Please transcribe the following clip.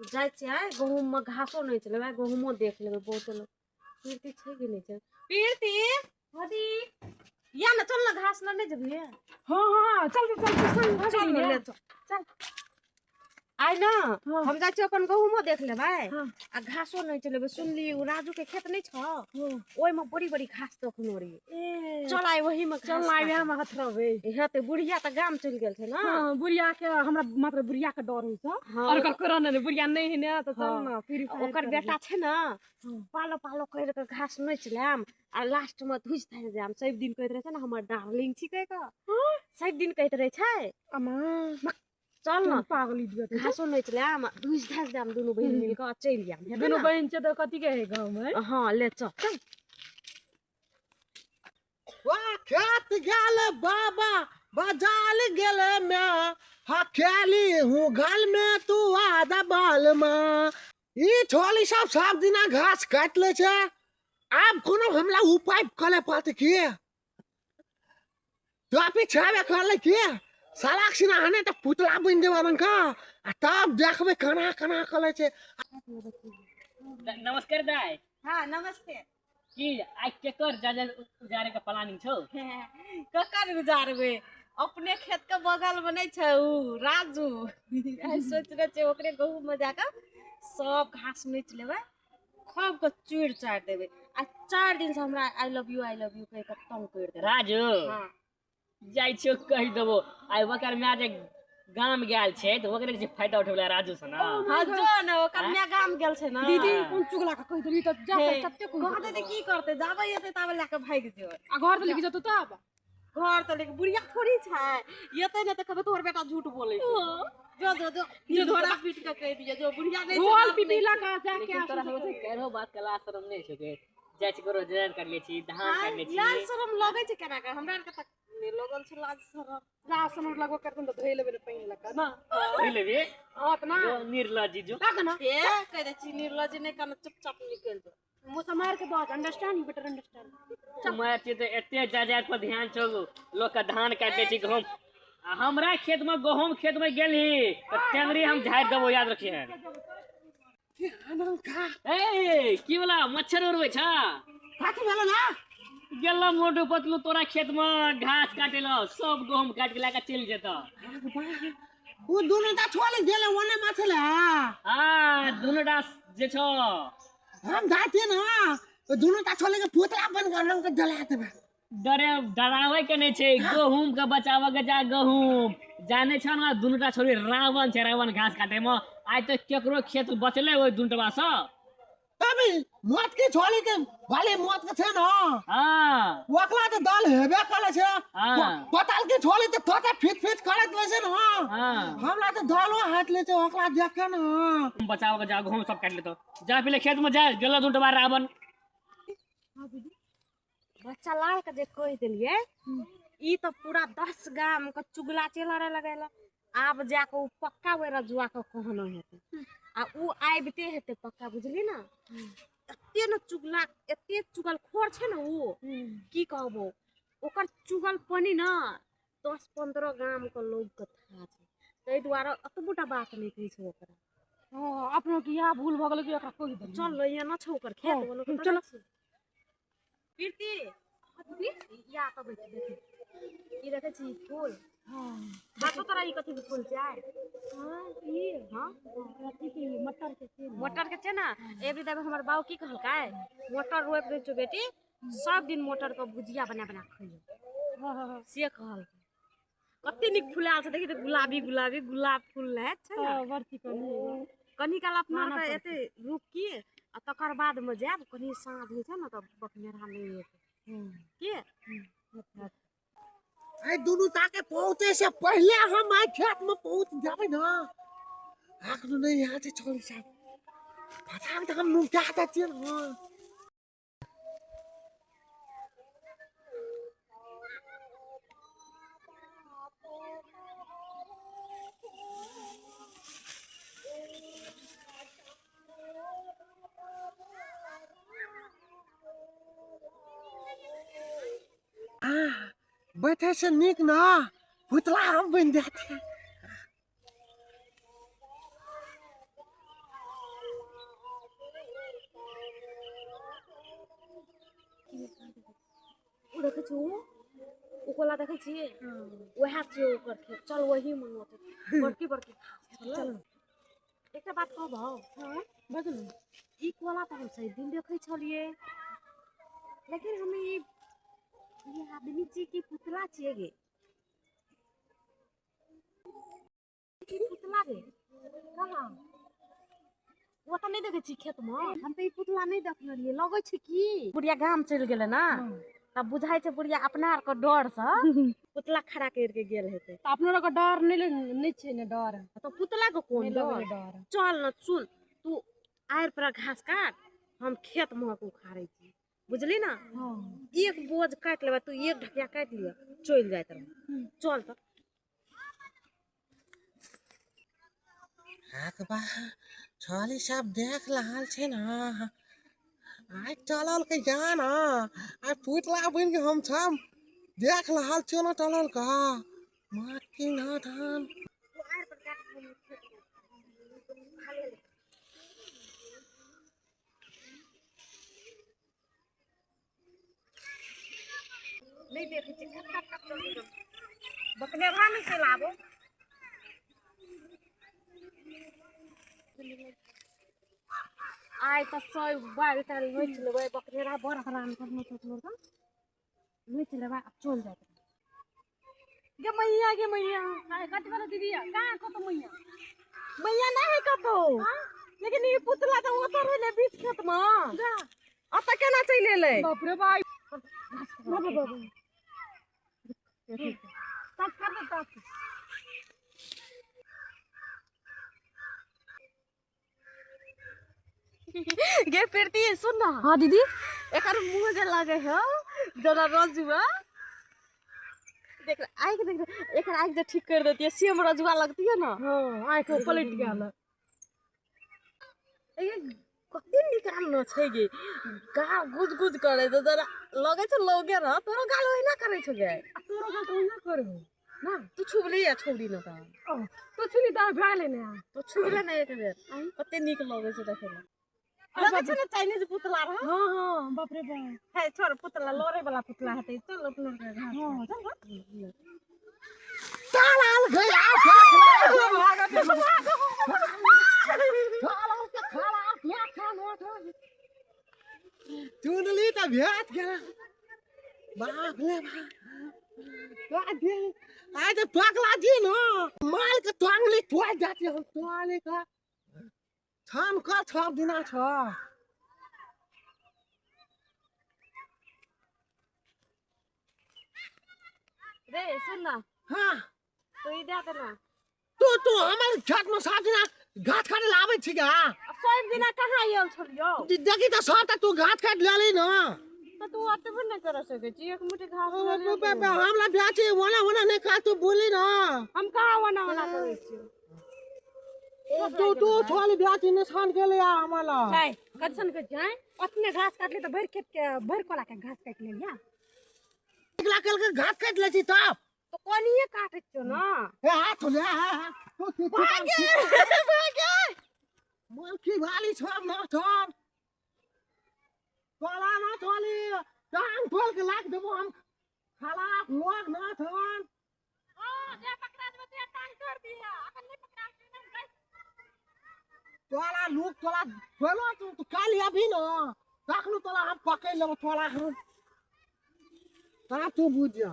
जाय छै गहूम में घासो नहीं चले भाई गहूमो देख लेबे बहुत लोग पीरती छै कि नहीं छै पीरती हदी या ना चल ना घास लाने जबिए हाँ हाँ चल चल चल चल ले चल आइ ना हाँ। हम जाय छी अपन गहूमो देख लेबै हाँ। आ घासो नहीं चलेबे सुनली उ राजू के खेत नहीं छ ओय में बड़ी बड़ी घास देखनो रे चल आइ वही में चल आइ यहाँ में हथ रहबे हेते बुढ़िया त गाम चल गेल छै ना हाँ बुढ़िया के हमरा मतलब बुढ़िया के डर होई छ हाँ। और ककरो ने बुढ़िया नहीं है ना तो चल ना फिर ओकर बेटा छै ना पालो पालो कर के घास नोच लेम आ लास्ट में धुज थाइ जाम सब दिन कहत रहे छै ना हमर डार्लिंग छी कह के सब दिन कहत रहे छै अम्मा चल ना पागली दियो तो घासो नोच लेम धुज थाइ जाम दुनु बहिन मिल के चल जाम दोनों बहन से तो कथी के है गांव में हां ले चल चल वाह खेत गेल बाबा बजाल गेल मैं हा खेली हूँ गल में तू आधा बाल में ई छोली सब दिना घास काट ले छे आब कोनो हमला उपाय करे पड़ते की तो आपे छावे कर ले की सालाक्षिना हने त पुतला बन देवा रंका आ तब देखबे कना कना करे छे नमस्कार दाई हां नमस्ते की आई केकर जाजल उजारे के प्लानिंग छौ ककर गुजारबे अपने खेत के बगल में नहीं छै उ राजू आई सोच रहे छै ओकरे गहूम में जाकर सब घास नोच लेबै खूब के चूड़ चाट देबै आ 4 दिन से हमरा आई लव यू कह के तंग कर दे राजू हां जाय छियो कहि देबो आई वकर में जे गाम गेल छै तो ओकरे जे फायदा उठेला राजू से ना हां जो न ओकर मैं गाम गेल छै ना दीदी कोन चुगला के कह देबी त जा तत्ते कोन कह दे की करते जाबे एते ताबे लेके भाग जेबै आ घर त लेके जतो तब घर तो लेके बुढ़िया थोड़ी छै एते न त कहबे तोहर बेटा झूठ बोले छै जो धोरा पीट के कह दिए जो बुढ़िया नहीं रोल पिपीला का जाके लेकिन तोरा हम केरो बात कला शरम नहीं छै के जाय छी करो जन कर ले छी धान कर ले छी लाज शरम लगे छै केना के हमरा के तक ने लगल छै लाज शरम जा समझ लगो कर तुम तो धोई लेबे पहिन लगा ना ले लेबे हां त ना निर्लजी जो का ना के कह दे छी निर्लज नहीं करना चुपचाप निकल जा मुझे मार के बात अंडरस्टैंड यू बेटर अंडरस्टैंड मैं तो एते जायदाद पर ध्यान छौ लोग का धान काट ले छी गहूम आ हमरा खेत में गहूम खेत में गेली त टेंगरी हम झाड़ देबो याद रखिए ए की वाला मच्छर उड़वे छ काटी भेल ना गेला मोटू पतलू तोरा खेत में घास काटेला सब गहूम काट के लाके चल जेता उ दोनों ता छोले गेले ओने माछले हां दोनों डास जे छ हम जाते ना तो दोनों ता छोले के पुतला बन के रंग के जला देबे डरे डरावे के नहीं छे गहूम के बचावे के जा गहूम जाने छ ना दुनुटा छोरी रावण छे रावण घास काटे में आज तो केकरो खेत बचले ओय दुनटवा से तभी मौत के छोले के भले मौत के छे ना हां वकला तो दल हेबे करे छे हां पताल के छोले तो तोते फिट करत वैसे ना हां हमरा तो दलो हाथ ले छे वकला देख के ना बचाव के जा गहूम सब काट लेतो जा पहले खेत में जा गेला दुनटवा रावण बच्चा लाल के जे कह देलिए ई तो पूरा 10 गाम के चुगला चेलरे लगेला आब जाके उ पक्का वे रजुआ के कहनो हेते आ उ आइबते हेते पक्का बुझली ना एते न चुगला एते चुगल खोर छे ना उ की कहबो ओकर चुगल पनी ना 10-15 गाम के लोग के था छै तै द्वारा अतबुटा बात नहीं कहि छै ओकरा हां अपनो की या भूल भ गेल कि ओकरा कह दे चल ये न छ ओकर खेत बनो के चल कीर्ति या त बैठ देख ई देखे छी फूल हां बातो तोरा ई कथि के फूल छै हां ई हां कथि के मटर के छै ना एवरी टाइम हमर बाऊ की कहलकै मटर रोप दे छो बेटी सब दिन मटर के भुजिया बना बना खइयो हां से कहलकै कत्ते निक फुलाल छै देखि त गुलाबी गुलाबी गुलाब फूल है छै ना वर्ती कनी काल अपना के एते रुक की आ तकर बाद में जाब कनी साँझ होय छै ना त बकनेरा नहीं हेते की आई दोनों ताके पहुंचे से पहले हम आई खेत में पहुंच जाबे ना आखनो नहीं यहाँ से छोड़ी साहब फटाक हम नु क्या देती ना बैठे से निक ना पुतला हम बन जाते छु ओकला देखे छिए वह छिए ओकर खेत चल वही मन होते बड़की बड़की चल एकटा बात कहब हां बदल ई कोला त हम सही दिन देखै छलिए लेकिन हम ई आदमी छी की पुतला छिए गे ई पुतला गे कहां वो तो नहीं देखे छी खेत में हम तो ई पुतला नहीं देखले रहिए लगे छै की बुढ़िया गाम चल गेले ना तब बुझाई छै बुढ़िया अपना आर के डर से पुतला खड़ा कर के गेल हेते तो अपना का डर नहीं छे ने डर तो पुतला को कौन डर चल न सुन तू आयर पर घास काट हम खेत में को उखाड़े छी बुझली ना एक बोझ काट लेबा तू एक ढकिया काट लिया चल जाए तर चल त बा छोली सब देख रहल छै ना आज चलल के जान आज पुतला बन के हम सब देख रहल छियो ना चलल का मार की ना धान आयर पर काट हम खेत में खाले नहीं देखे छी खट खट खट चल बकने भानी से लाबो आय त सय बार ताल नोच लेबै बकरेरा बड़ हराम करनो तो का नोच लेबै अब चल जात गे मैया काय कट कर दीदी का को तो मैया मैया नहीं है कतो लेकिन ये पुतला तो उतर ले बीच खेत में अत केना चल ले बाप रे भाई बाबा तब कर दे तब गे पेरती सुन ना हां दीदी एकर मुंह जे लागे है जरा रजुआ देख आइ के देख एकर आइ जे ठीक कर देती है सेम रजुआ लगती है ना हां आय को पलट गेल ए कते निकाल न छै गे गाल गुज गुज करे तो जरा लगे छ लोगे न तोरो गाल ओहिना करे छ गे तोरो का तो ना करबो ना तू छुबली या छोड़ी न त तो छुली ता भाले ने तो छुबले न एक बेर कते निक लगे छ देखे में लगे छ न चाइनीज पुतला रह हां हां बाप रे बाप है छोड़ पुतला लोरे वाला पुतला हते चल अपना के घाट हां चल गया चुनली त भेट गेला बाप रे बाप आज पगला जी न माल के टांगली टूट जाती हम टोले का छाम का छाप दिना छ रे सुन ना हां तो ई दे ना तू हमारे खेत में साथ दिना घाट काटे लावे छी का सब दिना कहां आयल छलियो देखी त सब तक तू घाट काट लेली न तो तू अतबे न कर सके छी एक मुट्ठी घास हमरा ब्याची वना नहीं खा तू बोली न हम कहां वना करे छी तू छोली ब्याची निशान के ले आमाला काय कदसन के जाय अपने घास काट ले तो भर खेत के भर कोला के घास काट ले या एकला कल के घाट काट ले छी तब तो कोनिए काटे छ ना ए हाथ ले तू भागे मोल की वाली छोड़ न छोड़ कोला न छोली टांग खोल के लाग देबो हम खाला लोग न छोड़ जे पकड़ा देबे ते टांग कर दिया अपन नहीं पकड़ा तोला लुक तोला बोलो तू काली अभी न ताकलू तोला हम पकड़ लेबो तोला हम ता तू बुझ जा